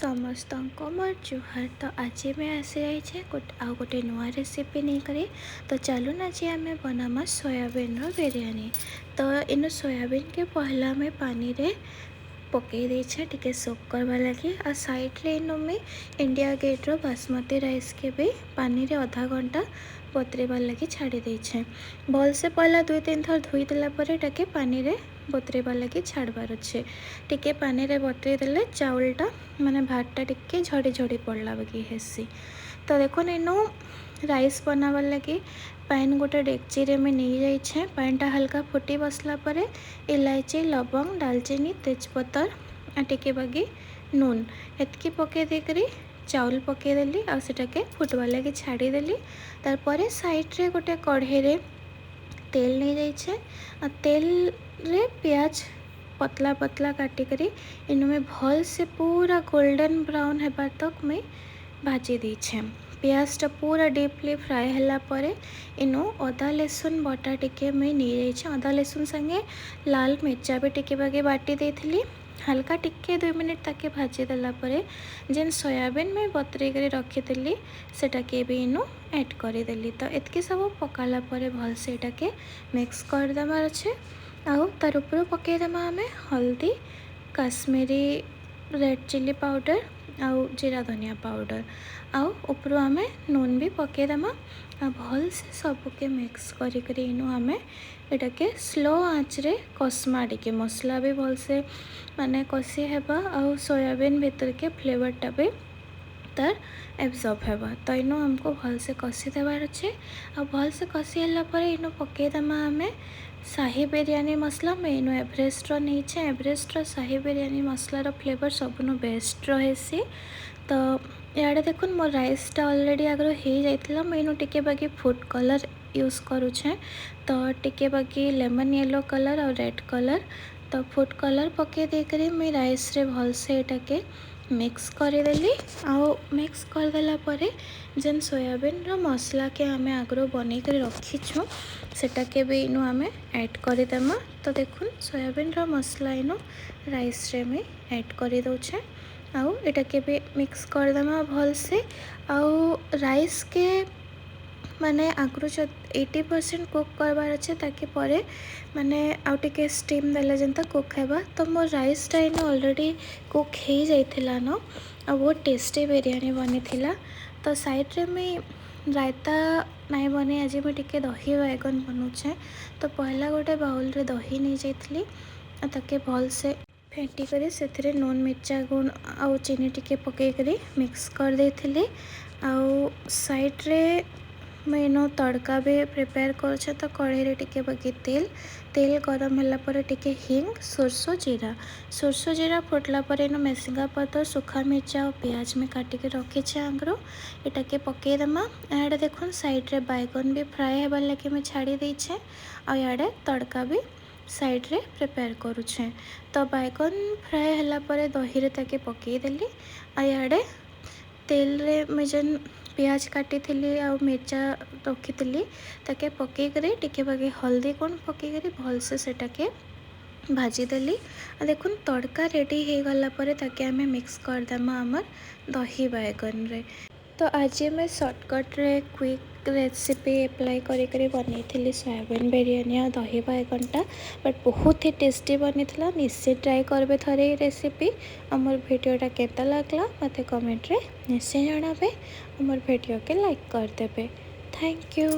समस्त को मोर जुहार। तो आज मैं आसी जाइए गोटे नुआ रेसिपी नहीं करी। तो चलून आज आम बनामा सोयाबीन बिरयानी। तो इन सोयाबीन के पहला आम पानी रे पकई देछे टिके सोक करवा लगी। आ साइड रे इनो में इंडिया गेट रो बासमती राइस के भी पानी रे आधा घंटा बतरेबार लगी छाड़ी देछे। भल से पहला 2-3 थर धोई देला परे टाके पानी रे बतरेबार लगी छाड़बार अच्छे। टिके पानी रे बतरे देले चाउलटा माने भातटा टिके झड़ी झड़ी पड़ला बाकी हेसी। तो देखो इनो राइस बनाबार लगी पैन गोटे डेक्ची रे में नहीं जाइए। पैनटा हल्का फुटी बसला परे इलायची लवंग दालचीनी तेजपतर टिके बागी नून एतकी पके देकरी चाउल पकईदेली आके फुटबार लगी छाड़ीदेली। तारपरे साइड रे गोटे कढ़ई रे तेल नहीं जाइए। तेल रे प्याज पतला पतला काटिकरी इनमें में भल से पूरा गोल्डन ब्राउन हेबार तक मैं भाजी दीछे। प्याजटा पूरा डीपली फ्राए होला परे इनो अदा लहसुन बटा टिके मैं नहीं जाइए। अदा लहसुन संगे लाल मिर्चा भी टिके बागे बाटी देथिली। हल्का टिके 2 मिनिट ताके भाजी देला परे जेन सोयाबीन में बतरे कर रखी सेटाके भी इनो ऐड करदेली। तो एतकी सब पकाला परे भल से एटाके मिक्स कर देमार अच्छे। आउ तार ऊपर पकईदेमा आम हल्दी काश्मीरी रेड चिली पाउडर आउ जीरा धनिया पाउडर आउ ऊपर आम नून भी पकईदेमा। भल से सबके मिक्स करी इनु आम एटाके स्लो आँच रे कस्मा टिके मसला भी भल से माने कषी हेबा आउ सोयाबीन भीतर के फ्लेवरटा भी तार एब्जॉर्ब हेबा। तो इनो हमको भल से कषी देवार अच्छे। आ भल से कषी होला परे इनो पकईदेमा आम शाही बिरयानी मसला। मैं इनो एवरेस्ट नहीं एवरेस्ट शाही बिरयानी मसलार फ्लेवर सबुनु बेस्ट रहे। तो इे देखो मो राइसटा ऑलरेडी आगर हो जाता। मैं इनो टिके बाकी फूड कलर यूज करुचे। तो टिके बाकी लेमन येलो कलर और रेड कलर। तो फूड कलर पके देकर मैं राइस रे भल से एटाके मिक्स करदेली। आउ मिक्स करदेला परे जेन सोयाबीन रो मसला के आम आगर बन कर रखीछू सेटाके भी इनो आम ऐड करदेमा। तो देखुन सोयाबीन रो मसला इनो राइस रे में ऐड कर दौचे। आउ एटाके भी मिक्स करदेमा भल से। आउ राइस के माने आगु 80% कुक करवार अच्छे ताकि परे माने आउ टिके स्टीम देला जेनता कुक हेबा। तो मोर राइसटा इन ऑलरेडी कुक हो जाइथिला न आ बहुत टेस्टी बिरयानी बनी थिला। तो साइड रे मैं रायता नहीं बने आज मैं टिके दही बैगन बनौचे। तो पहला गोटे बाउल रे दही नहीं जाइथिली ताके भल से फेंटी करी से नून मिर्चा गुण आउ चीनी टिके पकई करी मिक्स कर देथिली। आउ साइड रे मैं इनो तड़का भी प्रिपेयर कर। तो कढ़ई रे टिके बाकी तेल गरम होला परे टिके हिंग सोरसो जीरा फुटला परे इनो मेसिंगा पतर सुखा मिर्चा और प्याज में काटिके रखी आंग्रो एटाके पकईदेमा। इे देखो साइड रे बैगन भी फ्राए हेबार लगे मैं छाड़ी देछे। आ इे तड़का भी साइड रे प्रिपेयर करुछे। तो बैगन फ्राए होला परे दही रे ताके पकईदेली। आ इे तेल रे मैं जेन प्याज काटी थी आ मिर्चा रखी थी ताके पकई करी टिके बाकी हल्दी गुण पकई करी भल से सेटाके भाजीदेली। देखुन तड़का रेडी हो गला परे ताके आमे मिक्स करदेमा आमर दही बैगन रे। तो आज मैं शॉर्टकट रे क्विक रेसिपी अप्लाई करी बनी थी सोयाबीन बिरयानी और दही बैगनटा बट बहुत ही टेस्टी बनी था। निश्चय ट्राए करेंगे थरे रेसिपी। आमर वीडियोटा केता लगला मते कमेंट रे निश्चय जणाबे। आमर वीडियो के लाइक करदेबे। Thank you.